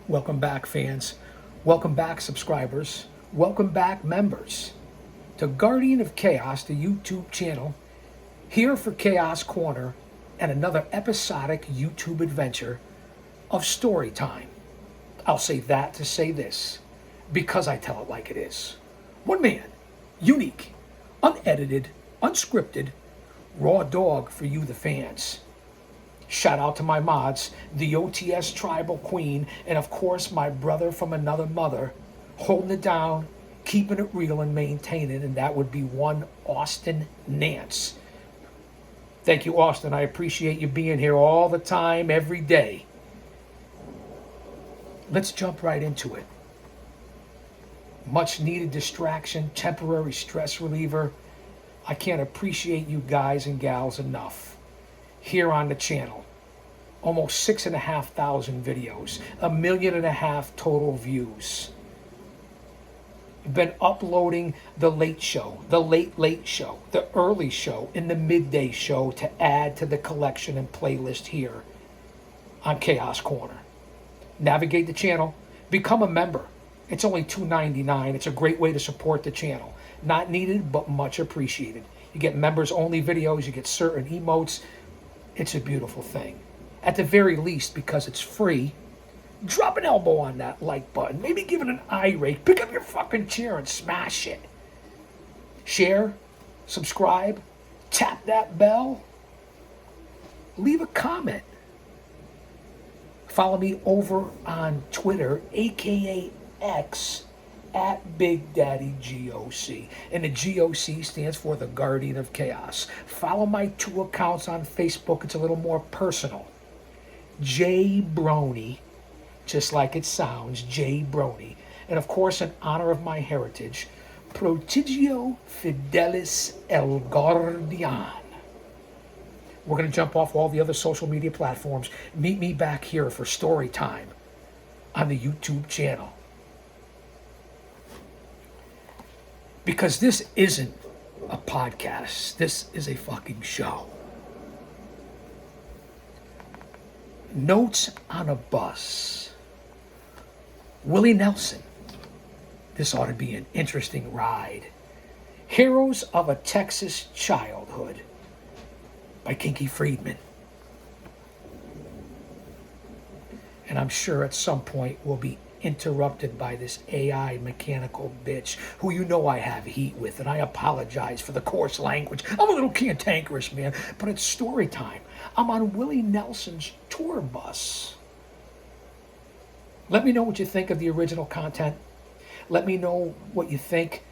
Welcome back, fans. Welcome back, subscribers. Welcome back, members, to Guardian of Chaos, the YouTube channel, here for Chaos Corner and another episodic YouTube adventure of story time. I'll say that to say this, because I tell it like it is. One man, unique, unedited, unscripted, raw dog for you, the fans. Shout out to my mods, the OTS Tribal Queen, and of course my brother from another mother, holding it down, keeping it real and maintaining, and that would be one Austin Nance. Thank you, Austin. I appreciate you being here all the time, every day. Let's jump right into it. Much needed distraction, temporary stress reliever. I can't appreciate you guys and gals enough. Here on the channel, almost 6,500 videos, 1.5 million total views. I've been uploading the late show, the late show, the early show, and the midday show to add to the collection and playlist here on Chaos Corner. Navigate the channel, become a member. It's only $2.99. It's a great way to support the channel. Not needed, but much appreciated. You get members only videos, you get certain emotes. It's a beautiful thing. At the very least, because it's free, drop an elbow on that like button. Maybe give it an eye rake. Pick up your fucking chair and smash it. Share, subscribe, tap that bell, leave a comment. Follow me over on Twitter, aka X, at Big Daddy GOC. And the GOC stands for the Guardian of Chaos. Follow my 2 accounts on Facebook. It's a little more personal. J Brony, just like it sounds, J Brony. And of course, in honor of my heritage, Prodigio Fidelis El Guardian. We're going to jump off all the other social media platforms. Meet me back here for story time on the YouTube channel. Because this isn't a podcast. This is a fucking show. Notes on a Bus. Willie Nelson. This ought to be an interesting ride. Heroes of a Texas Childhood by Kinky Friedman. And I'm sure at some point we'll be interrupted by this AI mechanical bitch who you know I have heat with, and I apologize for the coarse language. I'm a little cantankerous, man, but it's story time. I'm on Willie Nelson's tour bus. Let me know what you think of the original content. Let me know what you think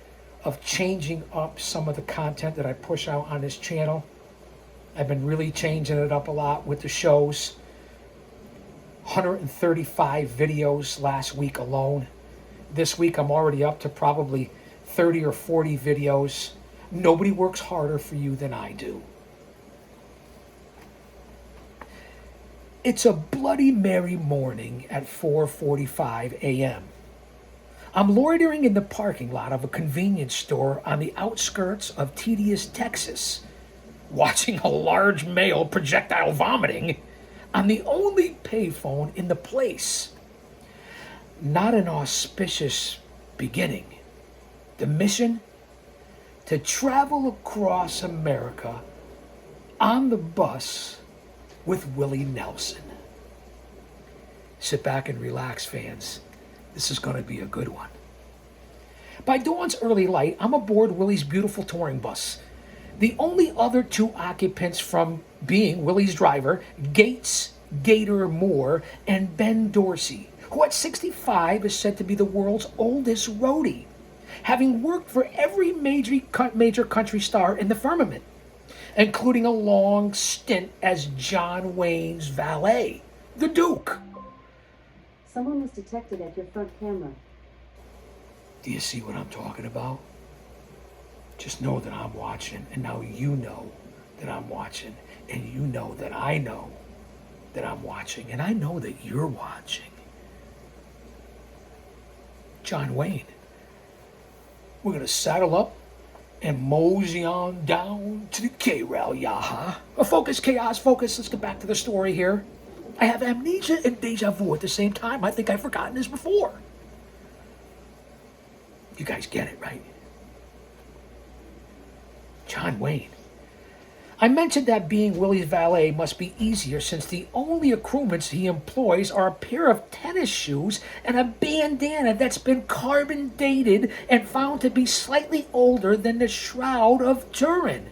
of changing up some of the content that I push out on this channel. I've been really changing it up a lot with the shows. 135 videos last week alone. This week I'm already up to probably 30 or 40 videos. Nobody works harder for you than I do. It's a Bloody Mary morning at 4:45 a.m. I'm loitering in the parking lot of a convenience store on the outskirts of tedious Texas, watching a large male projectile vomiting on the only payphone in the place. Not an auspicious beginning. The mission? To travel across America on the bus with Willie Nelson. Sit back and relax, fans. This is going to be a good one. By dawn's early light, I'm aboard Willie's beautiful touring bus. The only other 2 occupants from being Willie's driver, Gates Gator Moore, and Ben Dorsey, who at 65 is said to be the world's oldest roadie, having worked for every major country star in the firmament, including a long stint as John Wayne's valet, the Duke. Someone was detected at your front camera. Do you see what I'm talking about? Just know that I'm watching, and now you know that I'm watching, and you know that I know that I'm watching, and I know that you're watching. John Wayne. We're going to saddle up and mosey on down to the K-Rail, Yaha. Focus, Chaos, focus. Let's get back to the story here. I have amnesia and deja vu at the same time. I think I've forgotten this before. You guys get it, right? John Wayne. I mentioned that being Willie's valet must be easier since the only accoutrements he employs are a pair of tennis shoes and a bandana that's been carbon dated and found to be slightly older than the Shroud of Turin.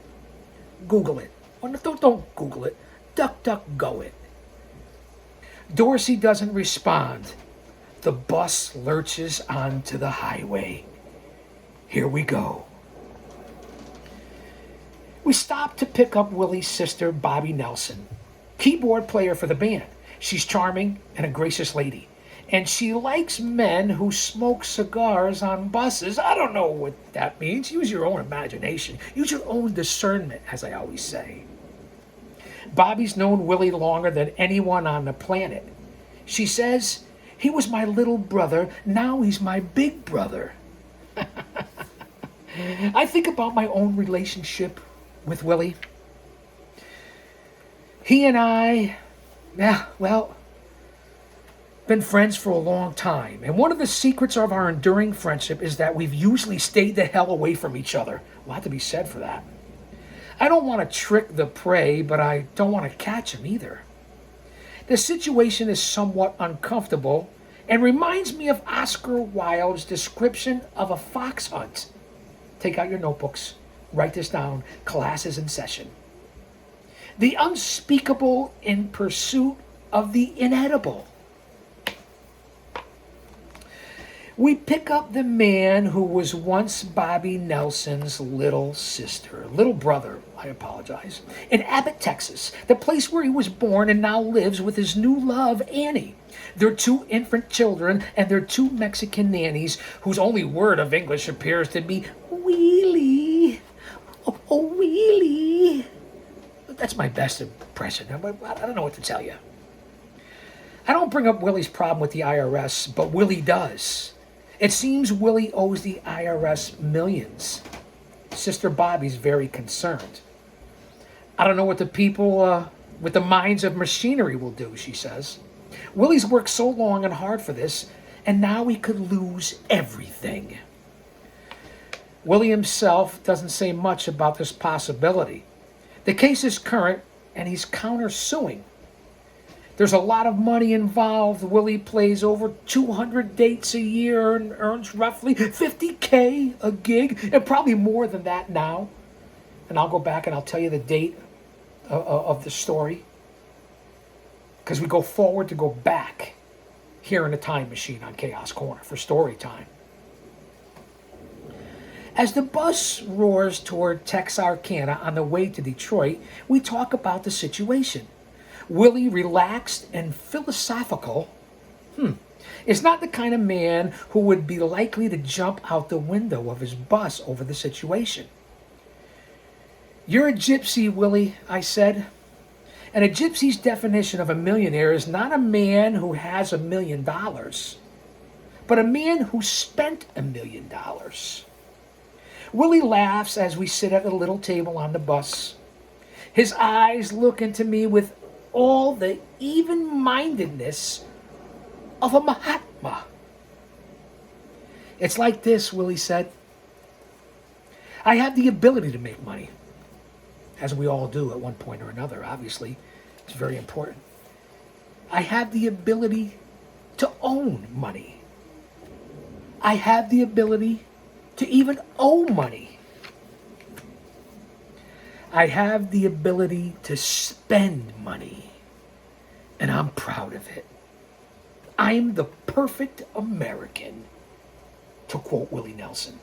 Google it. Or don't Google it. Go it. Dorsey doesn't respond. The bus lurches onto the highway. Here we go. We stopped to pick up Willie's sister, Bobby Nelson, keyboard player for the band. She's charming and a gracious lady, and she likes men who smoke cigars on buses. I don't know what that means. Use your own imagination. Use your own discernment, as I always say. Bobby's known Willie longer than anyone on the planet. She says, he was my little brother, now he's my big brother. I think about my own relationship with Willie. He and I, been friends for a long time. And one of the secrets of our enduring friendship is that we've usually stayed the hell away from each other. A lot to be said for that. I don't want to trick the prey, but I don't want to catch him either. The situation is somewhat uncomfortable and reminds me of Oscar Wilde's description of a fox hunt. Take out your notebooks. Write this down. Class is in session. The unspeakable in pursuit of the inedible. We pick up the man who was once Bobby Nelson's little brother, in Abbott, Texas, the place where he was born and now lives with his new love, Annie. Their 2 infant children and their 2 Mexican nannies, whose only word of English appears to be Wheelie. Oh, Wheelie. That's my best impression. I don't know what to tell you. I don't bring up Willie's problem with the IRS, but Willie does. It seems Willie owes the IRS millions. Sister Bobby's very concerned. I don't know what the people with the minds of machinery will do, she says. Willie's worked so long and hard for this, and now he could lose everything. Willie himself doesn't say much about this possibility. The case is current, and he's countersuing. There's a lot of money involved. Willie plays over 200 dates a year and earns roughly $50K a gig, and probably more than that now. And I'll go back and I'll tell you the date of the story, because we go forward to go back here in the time machine on Chaos Corner for story time. As the bus roars toward Texarkana on the way to Detroit, we talk about the situation. Willie, relaxed and philosophical, is not the kind of man who would be likely to jump out the window of his bus over the situation. You're a gypsy, Willie, I said. And a gypsy's definition of a millionaire is not a man who has $1 million, but a man who spent $1 million. Willie laughs as we sit at a little table on the bus. His eyes look into me with all the even-mindedness of a Mahatma. It's like this, Willie said. I have the ability to make money, as we all do at one point or another, obviously. It's very important. I have the ability to own money. I have the ability to even owe money. I have the ability to spend money, and I'm proud of it. I'm the perfect American, to quote Willie Nelson.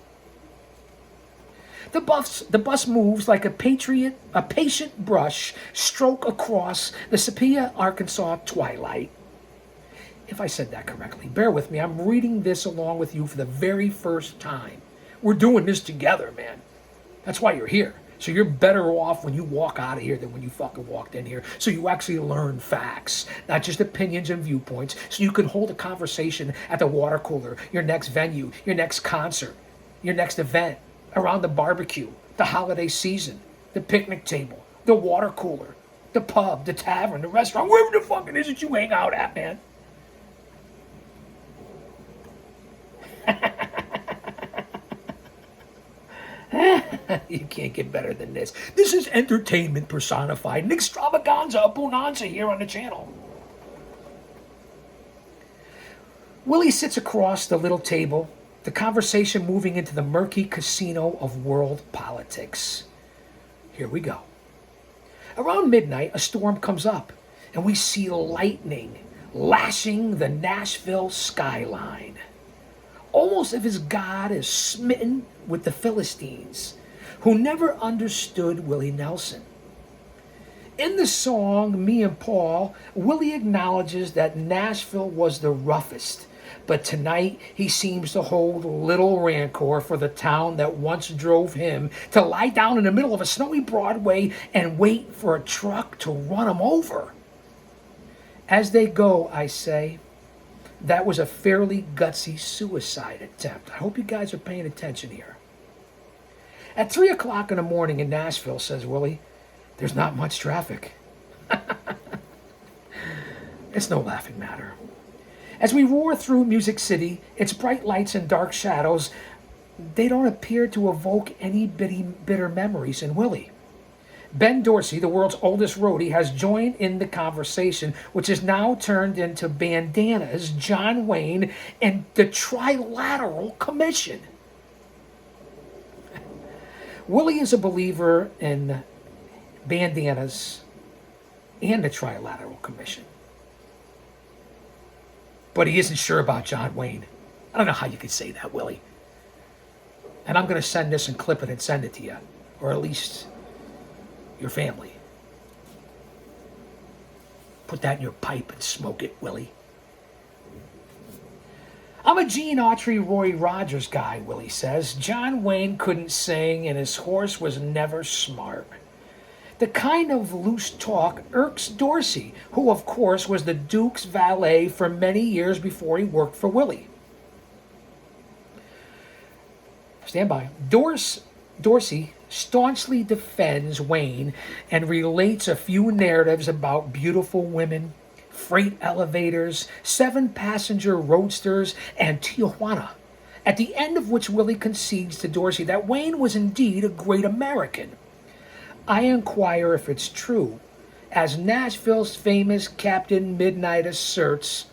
The bus moves like a patient brush stroke across the Sapia, Arkansas twilight. If I said that correctly, bear with me. I'm reading this along with you for the very first time. We're doing this together, man. That's why you're here. So you're better off when you walk out of here than when you fucking walked in here. So you actually learn facts, not just opinions and viewpoints. So you can hold a conversation at the water cooler, your next venue, your next concert, your next event, around the barbecue, the holiday season, the picnic table, the water cooler, The pub, the tavern, the restaurant, wherever the fucking is it you hang out at, man. You can't get better than this. This is entertainment personified. An extravaganza, a bonanza here on the channel. Willie sits across the little table, the conversation moving into the murky casino of world politics. Here we go. Around midnight, a storm comes up, and we see lightning lashing the Nashville skyline. Almost as if God is smitten with the Philistines, who never understood Willie Nelson. In the song, Me and Paul, Willie acknowledges that Nashville was the roughest, but tonight he seems to hold little rancor for the town that once drove him to lie down in the middle of a snowy Broadway and wait for a truck to run him over. As they go, I say, that was a fairly gutsy suicide attempt. I hope you guys are paying attention here. At 3 o'clock in the morning in Nashville, says Willie, there's not much traffic. It's no laughing matter. As we roar through Music City, its bright lights and dark shadows, they don't appear to evoke any bitter memories in Willie. Ben Dorsey, the world's oldest roadie, has joined in the conversation, which is now turned into bandanas, John Wayne, and the Trilateral Commission. Willie is a believer in bandanas and the Trilateral Commission. But he isn't sure about John Wayne. I don't know how you could say that, Willie. And I'm going to send this and clip it and send it to you. Or at least your family. Put that in your pipe and smoke it, Willie. I'm a Gene Autry, Roy Rogers guy, Willie says. John Wayne couldn't sing and his horse was never smart. The kind of loose talk irks Dorsey, who of course was the Duke's valet for many years before he worked for Willie. Stand by. Dorsey staunchly defends Wayne and relates a few narratives about beautiful women, freight elevators, 7-passenger roadsters, and Tijuana, at the end of which Willie concedes to Dorsey that Wayne was indeed a great American. I inquire if it's true, as Nashville's famous Captain Midnight asserts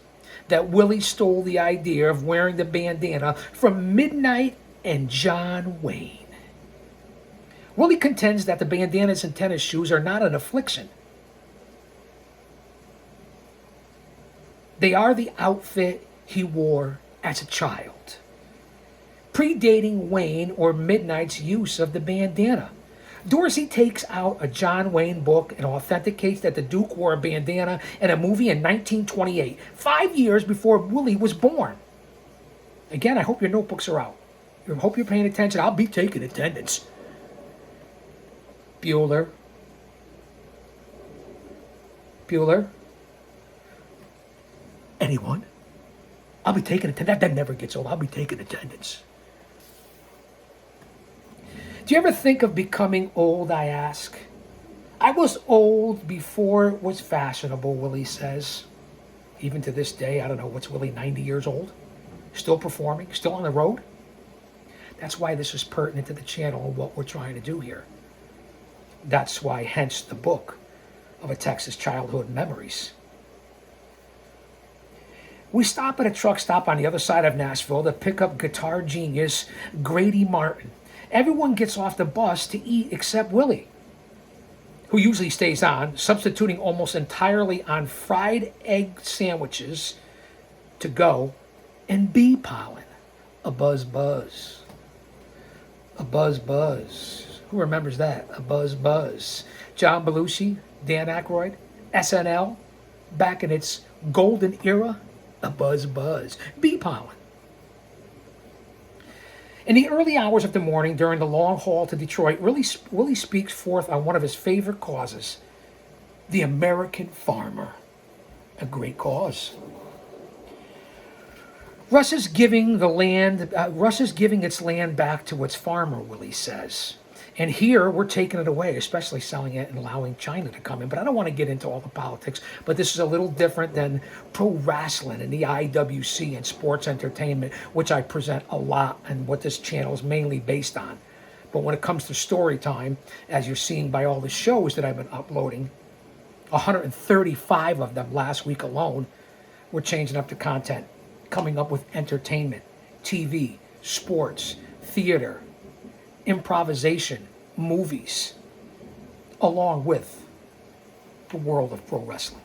that Willie stole the idea of wearing the bandana from Midnight and John Wayne. Willie contends that the bandanas and tennis shoes are not an affliction. They are the outfit he wore as a child, predating Wayne or Midnight's use of the bandana. Dorsey takes out a John Wayne book and authenticates that the Duke wore a bandana in a movie in 1928, 5 years before Willie was born. Again, I hope your notebooks are out. I hope you're paying attention. I'll be taking attendance. Bueller. Anyone? I'll be taking attendance. That never gets old. I'll be taking attendance. Do you ever think of becoming old, I ask? I was old before it was fashionable, Willie says. Even to this day, I don't know, what's Willie, 90 years old? Still performing? Still on the road? That's why this is pertinent to the channel and what we're trying to do here. That's why, hence the book of A Texas Childhood Memories. We stop at a truck stop on the other side of Nashville to pick up guitar genius Grady Martin. Everyone gets off the bus to eat except Willie, who usually stays on, substituting almost entirely on fried egg sandwiches to go, and bee pollen. A buzz buzz. A buzz buzz. Who remembers that? A buzz buzz. John Belushi, Dan Aykroyd, SNL, back in its golden era. A buzz buzz. Bee pollen. In the early hours of the morning, during the long haul to Detroit, Willie speaks forth on one of his favorite causes, the American farmer. A great cause. Russ is giving its land back to its farmer, Willie says. And here we're taking it away, especially selling it and allowing China to come in. But I don't want to get into all the politics. But this is a little different than pro wrestling and the IWC and sports entertainment, which I present a lot and what this channel is mainly based on. But when it comes to story time, as you're seeing by all the shows that I've been uploading, 135 of them last week alone, we're changing up the content, coming up with entertainment, TV, sports, theater, improvisation, movies, along with the world of pro wrestling.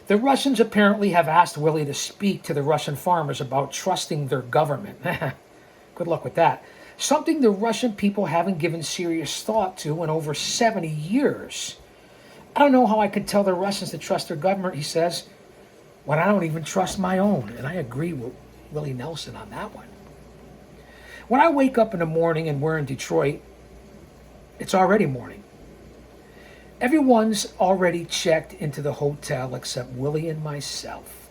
The Russians apparently have asked Willie to speak to the Russian farmers about trusting their government. Good luck with that. Something the Russian people haven't given serious thought to in over 70 years. I don't know how I could tell the Russians to trust their government, he says, when I don't even trust my own. And I agree with Willie Nelson on that one. When I wake up in the morning and we're in Detroit, it's already morning. Everyone's already checked into the hotel except Willie and myself.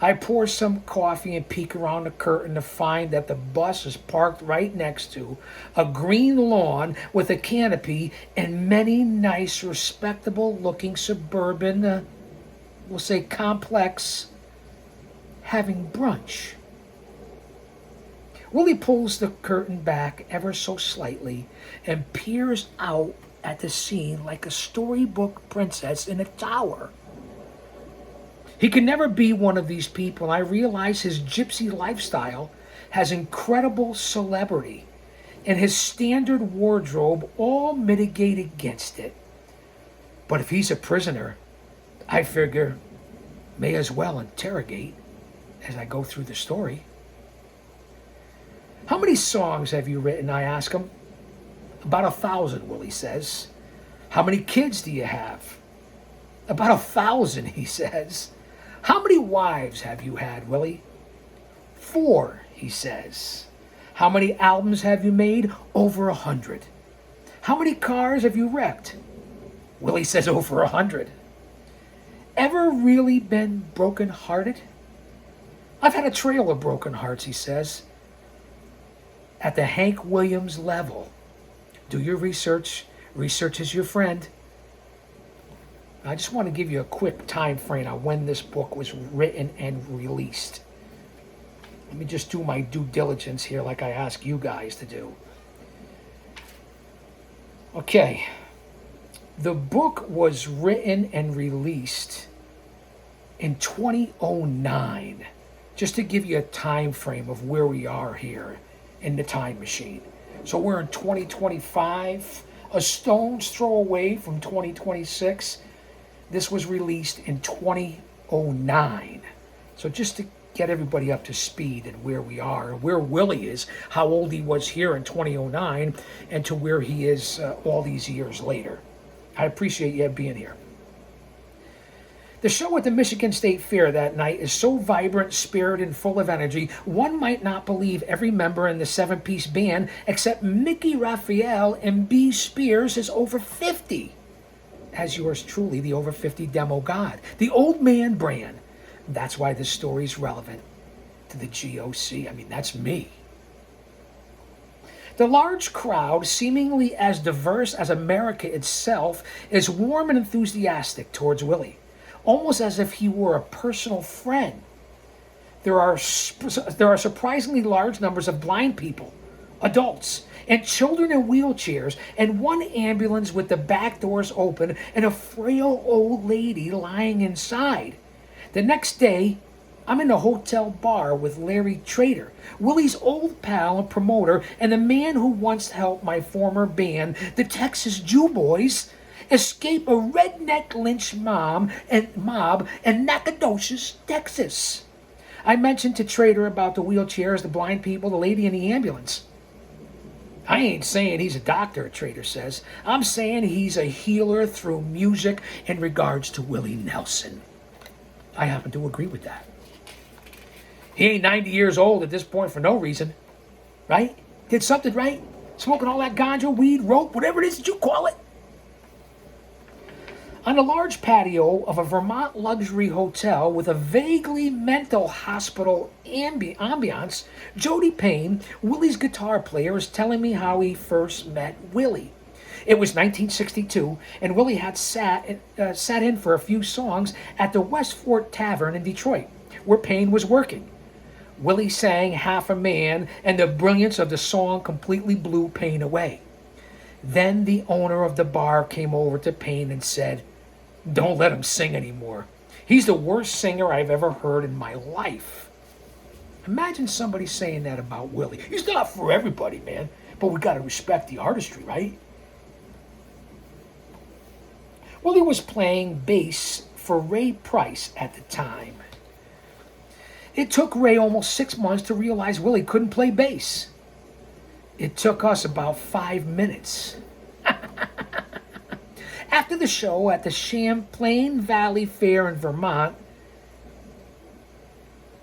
I pour some coffee and peek around the curtain to find that the bus is parked right next to a green lawn with a canopy and many nice, respectable-looking suburban, we'll say complex, having brunch. Willie pulls the curtain back ever so slightly and peers out at the scene like a storybook princess in a tower. He can never be one of these people. I realize his gypsy lifestyle has incredible celebrity and his standard wardrobe all mitigate against it. But if he's a prisoner, I figure may as well interrogate as I go through the story. How many songs have you written? I ask him. About 1,000, Willie says. How many kids do you have? About 1,000, he says. How many wives have you had, Willie? 4, he says. How many albums have you made? Over 100. How many cars have you wrecked? Willie says over 100. Ever really been broken-hearted? I've had a trail of broken hearts, he says. At the Hank Williams level. Do your research. Research is your friend. I just want to give you a quick time frame on when this book was written and released. Let me just do my due diligence here like I ask you guys to do. Okay. The book was written and released in 2009. Just to give you a time frame of where we are here in the time machine. So we're in 2025, a stone's throw away from 2026. This was released in 2009. So just to get everybody up to speed and where we are, where Willie is, how old he was here in 2009, and to where he is all these years later. I appreciate you being here. The show at the Michigan State Fair that night is so vibrant, spirited, and full of energy, one might not believe every member in the 7-piece band except Mickey Raphael and B. Spears is over 50. As yours truly, the over 50 demo god, the old man brand. That's why this story is relevant to the GOC. I mean, that's me. The large crowd, seemingly as diverse as America itself, is warm and enthusiastic towards Willie. Almost as if he were a personal friend. There are surprisingly large numbers of blind people, adults, and children in wheelchairs, and one ambulance with the back doors open and a frail old lady lying inside. The next day, I'm in a hotel bar with Larry Trader, Willie's old pal and promoter, and the man who once helped my former band, the Texas Jew Boys, escape a redneck lynch mob in Nacogdoches, Texas. I mentioned to Trader about the wheelchairs, the blind people, the lady in the ambulance. I ain't saying he's a doctor, Trader says. I'm saying he's a healer through music in regards to Willie Nelson. I happen to agree with that. He ain't 90 years old at this point for no reason, right? Did something right? Smoking all that ganja, weed, rope, whatever it is that you call it. On a large patio of a Vermont luxury hotel with a vaguely mental hospital ambiance, Jody Payne, Willie's guitar player, is telling me how he first met Willie. It was 1962, and Willie had sat in for a few songs at the West Fort Tavern in Detroit, where Payne was working. Willie sang Half a Man, and the brilliance of the song completely blew Payne away. Then the owner of the bar came over to Payne and said, "Don't let him sing anymore. He's the worst singer I've ever heard in my life." Imagine somebody saying that about Willie. He's not for everybody, man, but we got to respect the artistry, right? Willie was playing bass for Ray Price at the time. It took Ray almost 6 months to realize Willie couldn't play bass. It took us about 5 minutes. After the show at the Champlain Valley Fair in Vermont,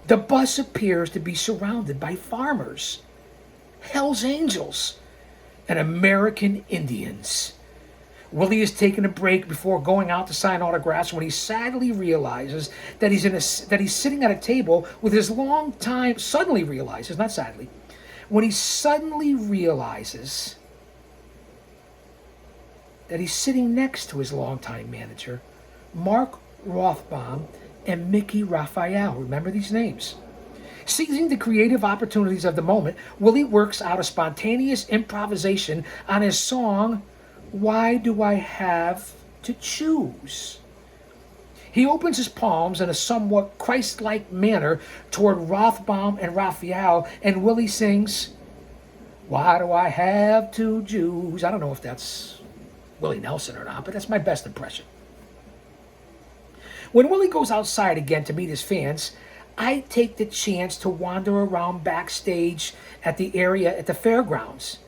the bus appears to be surrounded by farmers, Hells Angels, and American Indians. Willie is taking a break before going out to sign autographs when he sadly realizes that he's sitting at a table with his suddenly realizes that he's sitting next to his longtime manager, Mark Rothbaum and Mickey Raphael. Remember these names. Seizing the creative opportunities of the moment, Willie works out a spontaneous improvisation on his song, "Why Do I Have to Choose?" He opens his palms in a somewhat Christ-like manner toward Rothbaum and Raphael, and Willie sings, "Why do I have to choose?" I don't know if that's Willie Nelson or not, but that's my best impression. When Willie goes outside again to meet his fans, I take the chance to wander around backstage at the fairgrounds.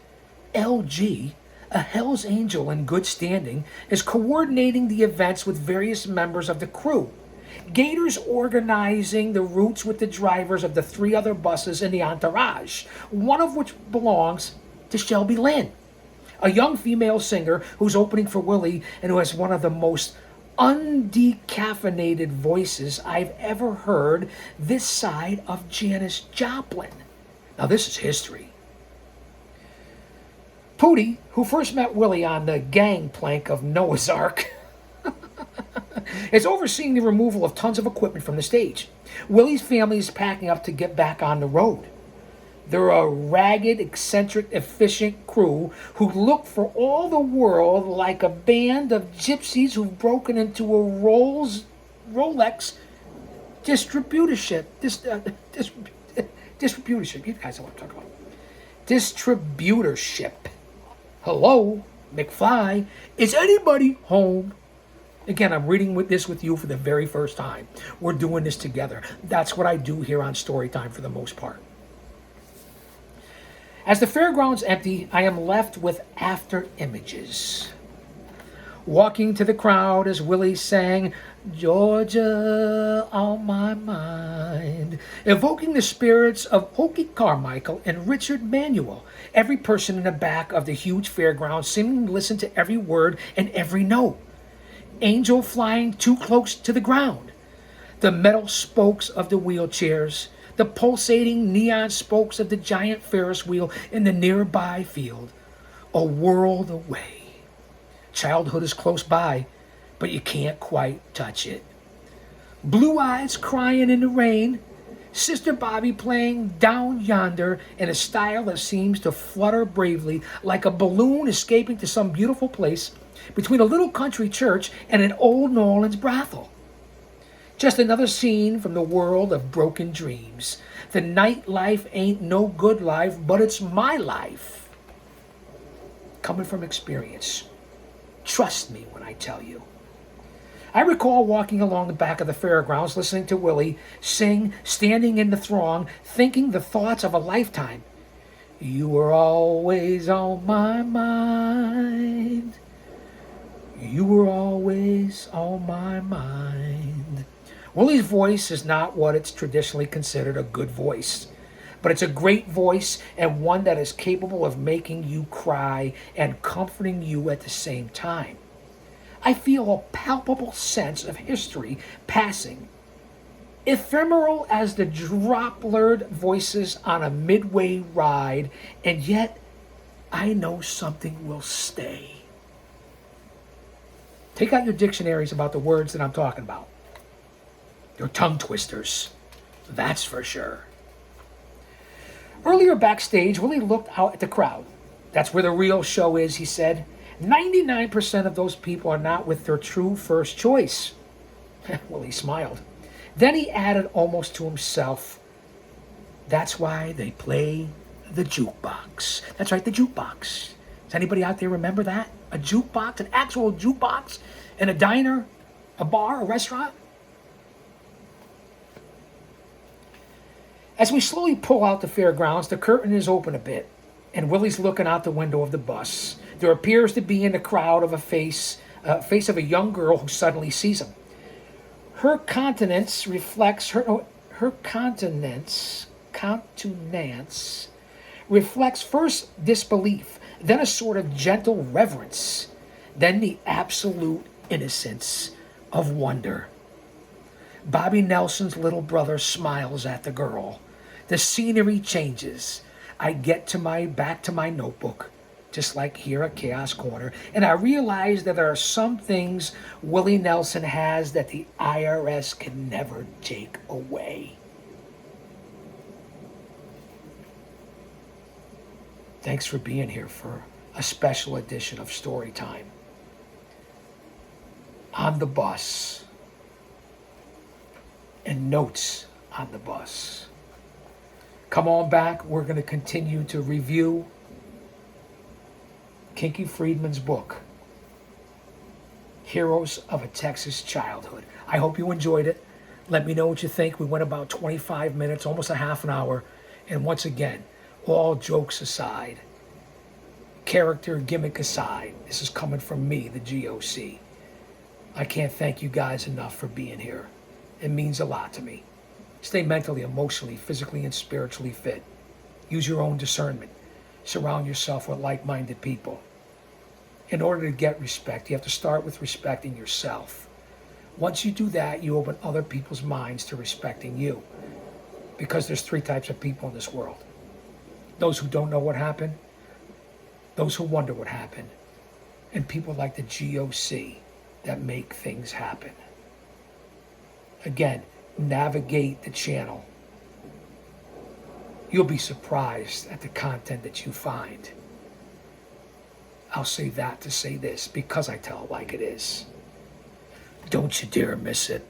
LG, a Hells Angel in good standing, is coordinating the events with various members of the crew. Gator's organizing the routes with the drivers of the 3 other buses in the entourage, one of which belongs to Shelby Lynn, a young female singer who's opening for Willie and who has one of the most undecaffeinated voices I've ever heard this side of Janis Joplin. Now this is history. Pootie, who first met Willie on the gangplank of Noah's Ark, is overseeing the removal of tons of equipment from the stage. Willie's family is packing up to get back on the road. They're a ragged, eccentric, efficient crew who look for all the world like a band of gypsies who've broken into a Rolex distributorship. Distributorship. You guys know what I'm talking about. Distributorship. Hello, McFly. Is anybody home? Again, I'm reading this with you for the very first time. We're doing this together. That's what I do here on Storytime for the most part. As the fairgrounds empty, I am left with after images. Walking to the crowd as Willie sang "Georgia on My Mind," evoking the spirits of Hokie Carmichael and Richard Manuel. Every person in the back of the huge fairgrounds seeming to listen to every word and every note. Angel flying too close to the ground. The metal spokes of the wheelchairs. The pulsating neon spokes of the giant Ferris wheel in the nearby field. A world away. Childhood is close by, but you can't quite touch it. Blue Eyes crying in the rain. Sister Bobby playing Down Yonder in a style that seems to flutter bravely like a balloon escaping to some beautiful place between a little country church and an old New Orleans brothel. Just another scene from the world of broken dreams. The nightlife ain't no good life, but it's my life. Coming from experience. Trust me when I tell you. I recall walking along the back of the fairgrounds, listening to Willie sing, standing in the throng, thinking the thoughts of a lifetime. You were always on my mind. You were always on my mind. Willie's voice is not what it's traditionally considered a good voice, but it's a great voice and one that is capable of making you cry and comforting you at the same time. I feel a palpable sense of history passing, ephemeral as the drop-blurred voices on a midway ride, and yet I know something will stay. Take out your dictionaries about the words that I'm talking about. They're tongue twisters, that's for sure. Earlier backstage, Willie looked out at the crowd. That's where the real show is, he said. 99% of those people are not with their true first choice. Willie smiled. Then he added almost to himself, that's why they play the jukebox. That's right, the jukebox. Does anybody out there remember that? A jukebox, an actual jukebox in a diner, a bar, a restaurant? As we slowly pull out the fairgrounds, the curtain is open a bit, and Willie's looking out the window of the bus. There appears to be in the crowd of a face of a young girl who suddenly sees him. Her countenance reflects reflects first disbelief, then a sort of gentle reverence, then the absolute innocence of wonder. Bobby Nelson's little brother smiles at the girl. The scenery changes. I get back to my notebook, just like here at Chaos Corner, and I realize that there are some things Willie Nelson has that the IRS can never take away. Thanks for being here for a special edition of Story Time. On the bus. And notes on the bus. Come on back. We're going to continue to review Kinky Friedman's book, Heroes of a Texas Childhood. I hope you enjoyed it. Let me know what you think. We went about 25 minutes, almost a half an hour. And once again, all jokes aside, character gimmick aside, this is coming from me, the GOC. I can't thank you guys enough for being here. It means a lot to me. Stay mentally, emotionally, physically, and spiritually fit. Use your own discernment. Surround yourself with like-minded people. In order to get respect, you have to start with respecting yourself. Once you do that, you open other people's minds to respecting you. Because there's three types of people in this world. Those who don't know what happened, those who wonder what happened, and people like the GOC that make things happen. Again, navigate the channel. You'll be surprised at the content that you find. I'll say that to say this, because I tell it like it is. Don't you dare miss it.